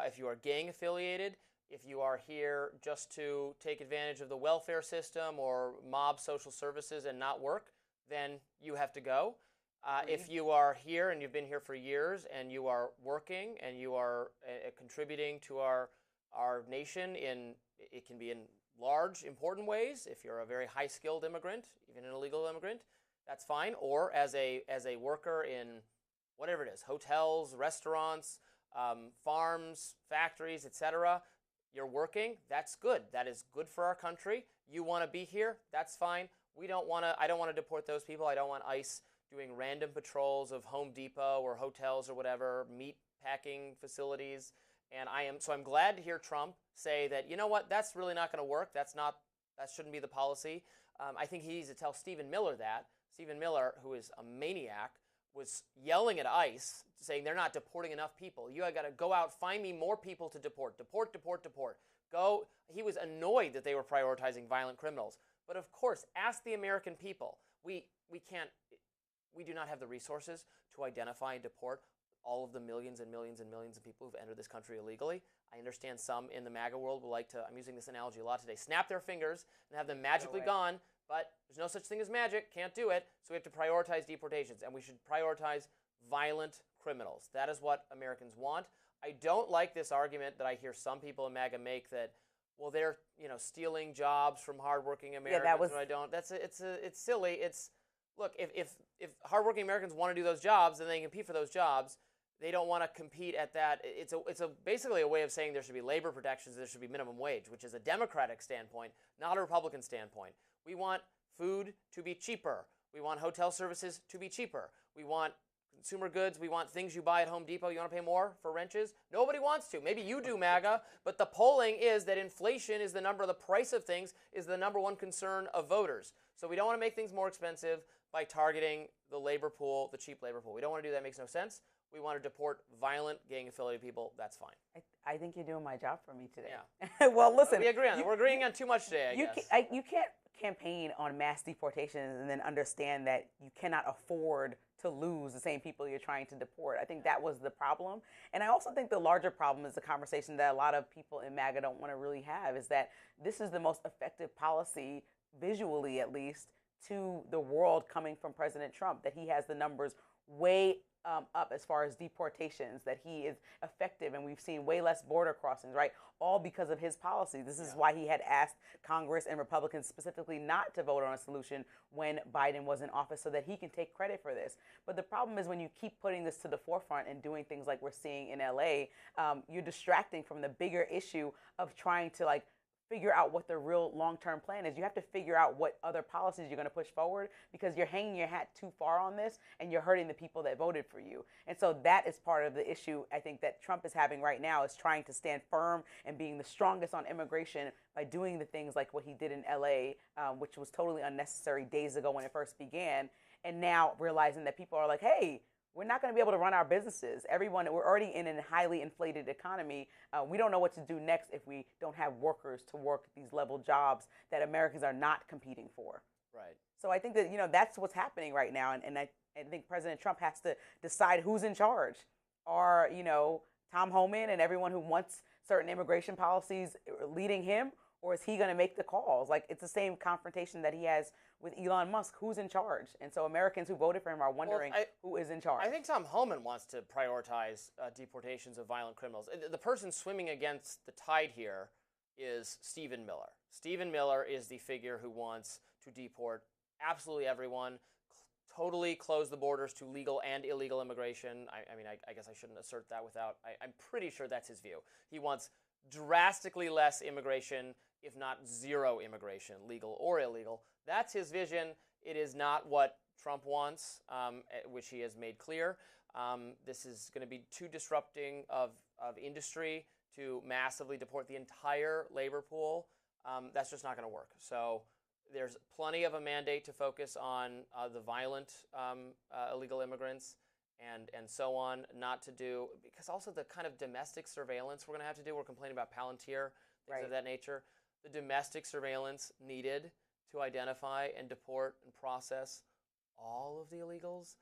[SPEAKER 1] if you are gang affiliated, if you are here just to take advantage of the welfare system or mob social services and not work, then you have to go. If you are here and you've been here for years and you are working and you are contributing to our nation it can be in large, important ways. If you're a very high-skilled immigrant, even an illegal immigrant, that's fine. Or as a worker in whatever it is, hotels, restaurants, farms, factories, etc., you're working, that's good. That is good for our country. You want to be here, that's fine. I don't want to deport those people. I don't want ICE doing random patrols of Home Depot or hotels or whatever, meat packing facilities. And I'm glad to hear Trump say that, you know what, that's really not going to work. That shouldn't be the policy. I think he needs to tell Stephen Miller that. Stephen Miller, who is a maniac, was yelling at ICE, saying they're not deporting enough people. You got to go out, find me more people to deport. Deport, deport, deport. Go. He was annoyed that they were prioritizing violent criminals. But of course, ask the American people. We do not have the resources to identify and deport all of the millions and millions and millions of people who've entered this country illegally. I understand some in the MAGA world will like to, I'm using this analogy a lot today, snap their fingers and have them magically gone, but there's no such thing as magic, can't do it, so we have to prioritize deportations, and we should prioritize violent criminals. That is what Americans want. I don't like this argument that I hear some people in MAGA make that, well, they're stealing jobs from hardworking Americans.
[SPEAKER 2] Yeah, that was.
[SPEAKER 1] I don't. It's silly. Look, if hardworking Americans want to do those jobs, then they can compete for those jobs. They don't want to compete at that. It's basically a way of saying there should be labor protections, there should be minimum wage, which is a Democratic standpoint, not a Republican standpoint. We want food to be cheaper. We want hotel services to be cheaper. We want consumer goods. We want things you buy at Home Depot. You want to pay more for wrenches? Nobody wants to. Maybe you do, MAGA, but the polling is that inflation is the price of things is the number one concern of voters. So we don't want to make things more expensive by targeting the labor pool, the cheap labor pool. We don't want to do that. It makes no sense. We want to deport violent gang-affiliated people. That's fine.
[SPEAKER 2] I think you're doing my job for me today.
[SPEAKER 1] Yeah.
[SPEAKER 2] Well, listen.
[SPEAKER 1] We agree on that. We're agreeing on too much today, I guess.
[SPEAKER 2] You can't campaign on mass deportations and then understand that you cannot afford to lose the same people you're trying to deport. I think that was the problem. And I also think the larger problem is the conversation that a lot of people in MAGA don't want to really have, is that this is the most effective policy, visually at least, to the world coming from President Trump, that he has the numbers way up as far as deportations, that he is effective, and we've seen way less border crossings, right? All because of his policy. This is why he had asked Congress and Republicans specifically not to vote on a solution when Biden was in office, so that he can take credit for this. But the problem is when you keep putting this to the forefront and doing things like we're seeing in LA, you're distracting from the bigger issue of trying to figure out what the real long-term plan is. You have to figure out what other policies you're going to push forward, because you're hanging your hat too far on this and you're hurting the people that voted for you. And so that is part of the issue I think that Trump is having right now, is trying to stand firm and being the strongest on immigration by doing the things like what he did in LA, which was totally unnecessary days ago when it first began. And now realizing that people are like, hey, we're not going to be able to run our businesses. We're already in a highly inflated economy. We don't know what to do next if we don't have workers to work these level jobs that Americans are not competing for.
[SPEAKER 1] Right.
[SPEAKER 2] So I think that, that's what's happening right now. And I think President Trump has to decide who's in charge. Are, Tom Homan and everyone who wants certain immigration policies leading him, or is he going to make the calls? Like, it's the same confrontation that he has with Elon Musk. Who's in charge? And so Americans who voted for him are wondering who is in charge.
[SPEAKER 1] I think Tom Homan wants to prioritize deportations of violent criminals. The person swimming against the tide here is Stephen Miller. Stephen Miller is the figure who wants to deport absolutely everyone, totally close the borders to legal and illegal immigration. I guess I shouldn't assert that without, I'm pretty sure that's his view. He wants drastically less immigration, if not zero immigration, legal or illegal. That's his vision. It is not what Trump wants, which he has made clear. This is going to be too disrupting of industry to massively deport the entire labor pool. That's just not going to work. So there's plenty of a mandate to focus on the violent illegal immigrants and so on, not to do, because also the kind of domestic surveillance we're going to have to do, we're complaining about Palantir, things of that nature. The domestic surveillance needed to identify and deport and process all of the illegals.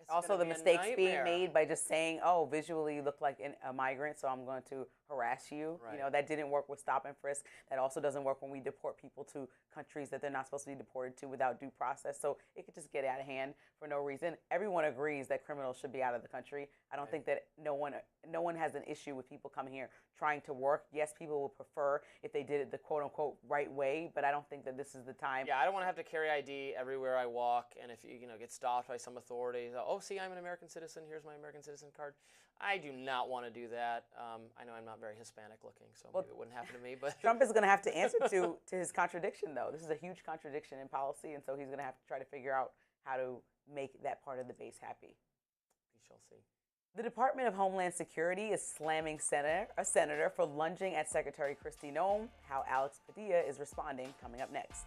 [SPEAKER 1] It's
[SPEAKER 2] also the mistakes being made by just saying, oh, visually you look like a migrant, so I'm going to harass you.
[SPEAKER 1] Right.
[SPEAKER 2] You know, that didn't work with stop and frisk. That also doesn't work when we deport people to countries that they're not supposed to be deported to without due process. So it could just get out of hand for no reason. Everyone agrees that criminals should be out of the country. I don't think that no one has an issue with people coming here trying to work. Yes, people will prefer if they did it the quote-unquote right way, but I don't think that this is the time.
[SPEAKER 1] Yeah, I don't want to have to carry ID everywhere I walk, and if you get stopped by some authorities, oh, see, I'm an American citizen, here's my American citizen card. I do not want to do that. I know I'm not very Hispanic looking, so maybe it wouldn't happen to me. But
[SPEAKER 2] Trump is going to have to answer to his contradiction, though. This is a huge contradiction in policy, and so he's going to have to try to figure out how to make that part of the base happy.
[SPEAKER 1] We shall see.
[SPEAKER 2] The Department of Homeland Security is slamming a senator for lunging at Secretary Kristi Noem. How Alex Padilla is responding, coming up next.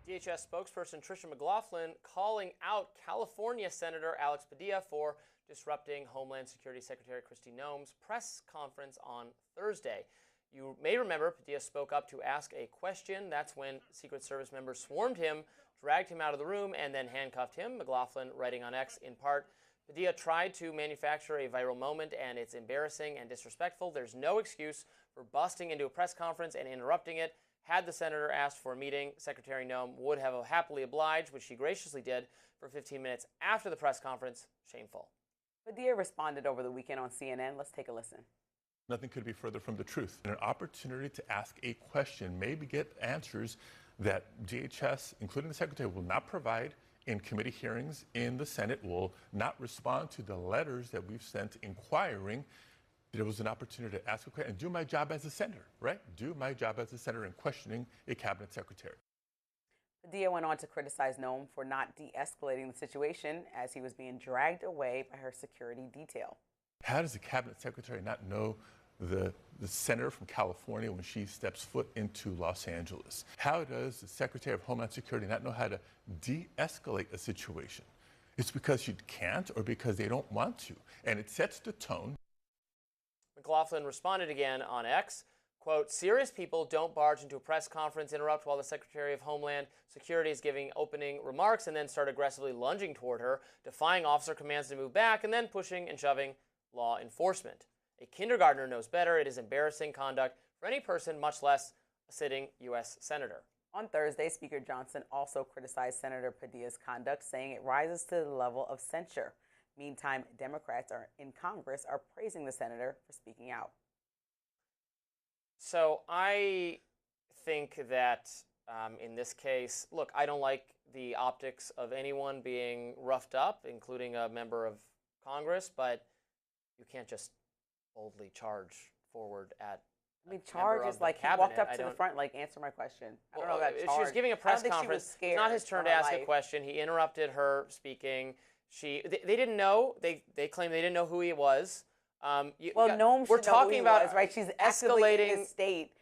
[SPEAKER 1] DHS spokesperson Tricia McLaughlin calling out California Senator Alex Padilla for disrupting Homeland Security Secretary Kristi Noem's press conference on Thursday. You may remember Padilla spoke up to ask a question. That's when Secret Service members swarmed him, dragged him out of the room, and then handcuffed him. McLaughlin, writing on X, in part, Padilla tried to manufacture a viral moment, and it's embarrassing and disrespectful. There's no excuse for busting into a press conference and interrupting it. Had the senator asked for a meeting, Secretary Noem would have happily obliged, which she graciously did for 15 minutes after the press conference. Shameful.
[SPEAKER 2] Padilla responded over the weekend on CNN. Let's take a listen.
[SPEAKER 9] Nothing could be further from the truth. An opportunity to ask a question, maybe get answers that DHS, including the Secretary, will not provide in committee hearings in the Senate, will not respond to the letters that we've sent inquiring. There was an opportunity to ask a question and do my job as a senator, right? Do my job as a senator in questioning a cabinet secretary.
[SPEAKER 2] Padilla went on to criticize Noem for not de-escalating the situation as he was being dragged away by her security detail.
[SPEAKER 9] How does the cabinet secretary not know the senator from California when she steps foot into Los Angeles? How does the Secretary of Homeland Security not know how to de-escalate a situation? It's because she can't or because they don't want to. And it sets the tone.
[SPEAKER 1] McLaughlin responded again on X, quote, "Serious people don't barge into a press conference, interrupt while the Secretary of Homeland Security is giving opening remarks, and then start aggressively lunging toward her, defying officer commands to move back, and then pushing and shoving law enforcement. A kindergartner knows better. It is embarrassing conduct for any person, much less a sitting U.S. senator."
[SPEAKER 2] On Thursday, Speaker Johnson also criticized Senator Padilla's conduct, saying it rises to the level of censure. Meantime, Democrats in Congress are praising the senator for speaking out.
[SPEAKER 1] So I think that in this case, look, I don't like the optics of anyone being roughed up, including a member of Congress, but you can't just boldly charge forward at.
[SPEAKER 2] I mean, charge is like he walked up to the front, like, answer my question. I don't know about charge.
[SPEAKER 1] She was giving a press conference. It's not his turn to ask a question. He interrupted her speaking. They didn't know. They claimed they didn't know who he was.
[SPEAKER 2] Noem should know who he was, right? She's escalating in his state,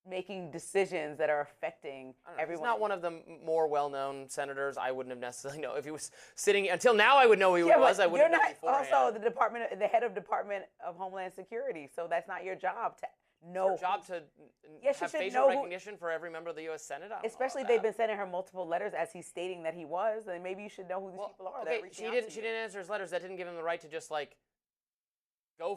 [SPEAKER 2] making decisions that are affecting everyone.
[SPEAKER 1] He's not one of the more well-known senators. I wouldn't have necessarily known if he was sitting. Until now, I would know who he was. I wouldn't know beforehand.
[SPEAKER 2] Also the head of Department of Homeland Security. So that's not your job to know.
[SPEAKER 1] It's your job to have facial recognition for every member of the U.S. Senate.
[SPEAKER 2] Especially if they've been sending her multiple letters as he's stating that he was. Then maybe you should know who these people are.
[SPEAKER 1] Okay, she didn't answer his letters. That didn't give him the right to just like go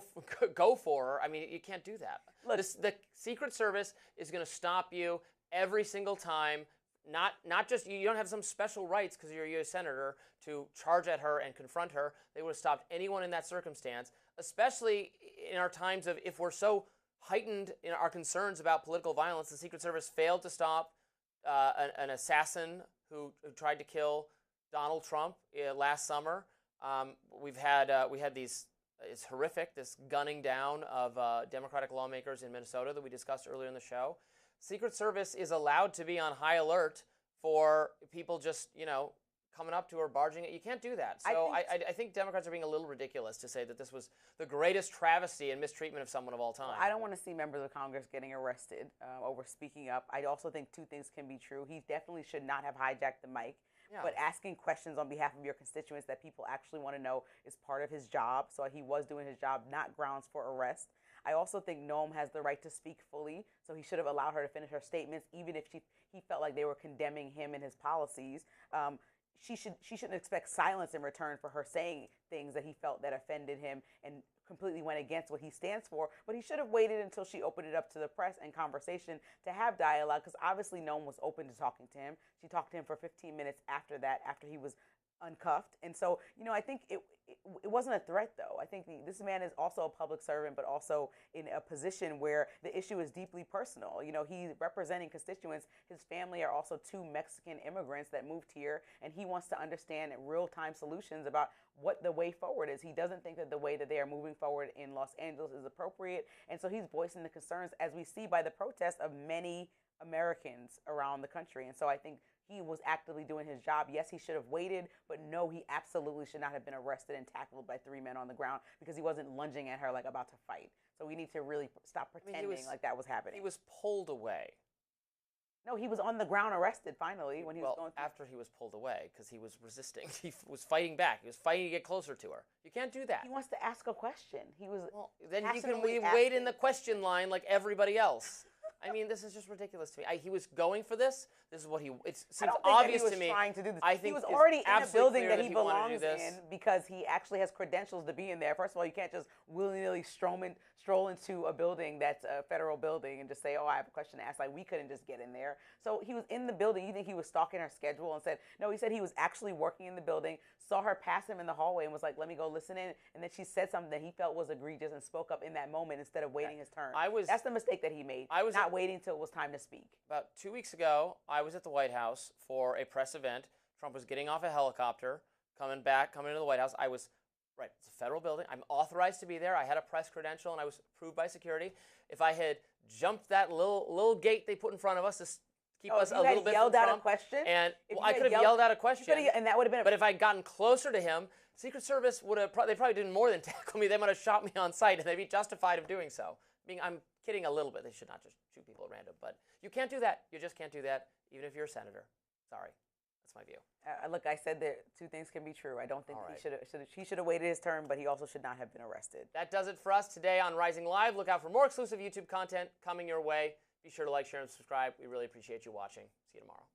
[SPEAKER 1] for her. I mean, you can't do that. Look, the Secret Service is going to stop you every single time. Not just you don't have some special rights because you're a U.S. senator to charge at her and confront her. They would have stopped anyone in that circumstance, especially in our times of if we're so heightened in our concerns about political violence. The Secret Service failed to stop an assassin who tried to kill Donald Trump last summer. We had these. It's horrific, this gunning down of Democratic lawmakers in Minnesota that we discussed earlier in the show. Secret Service is allowed to be on high alert for people just, coming up to her, barging it. You can't do that. So I think Democrats are being a little ridiculous to say that this was the greatest travesty and mistreatment of someone of all time.
[SPEAKER 2] Well, I don't want to see members of Congress getting arrested over speaking up. I also think two things can be true. He definitely should not have hijacked the mic. Yeah. But asking questions on behalf of your constituents that people actually want to know is part of his job. So he was doing his job, not grounds for arrest. I also think Noem has the right to speak fully, so he should have allowed her to finish her statements, even if he felt like they were condemning him and his policies. She shouldn't expect silence in return for her saying things that he felt that offended him and completely went against what he stands for. But he should have waited until she opened it up to the press and conversation to have dialogue, because obviously Noem was open to talking to him. She talked to him for 15 minutes after that, after he was uncuffed. And so, I think it wasn't a threat, though. I think this man is also a public servant, but also in a position where the issue is deeply personal. He's representing constituents. His family are also 2 Mexican immigrants that moved here, and he wants to understand real-time solutions about what the way forward is. He doesn't think that the way that they are moving forward in Los Angeles is appropriate, and so he's voicing the concerns, as we see by the protests of many Americans around the country. And so I think he was actively doing his job. Yes, he should have waited, but no, he absolutely should not have been arrested and tackled by 3 men on the ground because he wasn't lunging at her like about to fight. So we need to really stop pretending like that was happening.
[SPEAKER 1] He was pulled away.
[SPEAKER 2] No, he was on the ground arrested finally when he was going through.
[SPEAKER 1] After he was pulled away because he was resisting. He was fighting back. He was fighting to get closer to her. You can't do that.
[SPEAKER 2] He wants to ask a question. He was
[SPEAKER 1] then you can wait in the question line like everybody else. I mean, this is just ridiculous to me. He was going for this. This is what it seems
[SPEAKER 2] I don't think
[SPEAKER 1] obvious
[SPEAKER 2] that he
[SPEAKER 1] to
[SPEAKER 2] was
[SPEAKER 1] me.
[SPEAKER 2] trying to do this.
[SPEAKER 1] I think
[SPEAKER 2] he was
[SPEAKER 1] it's
[SPEAKER 2] already in a
[SPEAKER 1] absolutely
[SPEAKER 2] building
[SPEAKER 1] clear
[SPEAKER 2] that he
[SPEAKER 1] wanted to do
[SPEAKER 2] belongs
[SPEAKER 1] this.
[SPEAKER 2] in because he actually has credentials to be in there. First of all, you can't just willy-nilly stroll into a building that's a federal building and just say, oh, I have a question to ask. Like, we couldn't just get in there. So he was in the building. You think he was stalking her schedule and said, no, he said he was actually working in the building, saw her pass him in the hallway and was like, let me go listen in. And then she said something that he felt was egregious and spoke up in that moment instead of waiting his turn. That's the mistake that he made. Not waiting until it was time to speak.
[SPEAKER 1] About 2 weeks ago, I was at the White House for a press event. Trump was getting off a helicopter, coming into the White House. It's a federal building. I'm authorized to be there. I had a press credential, and I was approved by security. If I had jumped that little gate they put in front of us to keep us a little bit from Trump,
[SPEAKER 2] yelled out a question,
[SPEAKER 1] and I could have yelled out a question,
[SPEAKER 2] and that would have been.
[SPEAKER 1] But if I'd gotten closer to him, Secret Service would have. They probably did more than tackle me. They might have shot me on sight, and they'd be justified of doing so. I'm kidding a little bit. They should not just shoot people at random, but you can't do that. You just can't do that, even if you're a senator. Sorry. That's my view.
[SPEAKER 2] Look, I said that two things can be true. I don't think he should have waited his turn, but he also should not have been arrested.
[SPEAKER 1] That does it for us today on Rising Live. Look out for more exclusive YouTube content coming your way. Be sure to like, share, and subscribe. We really appreciate you watching. See you tomorrow.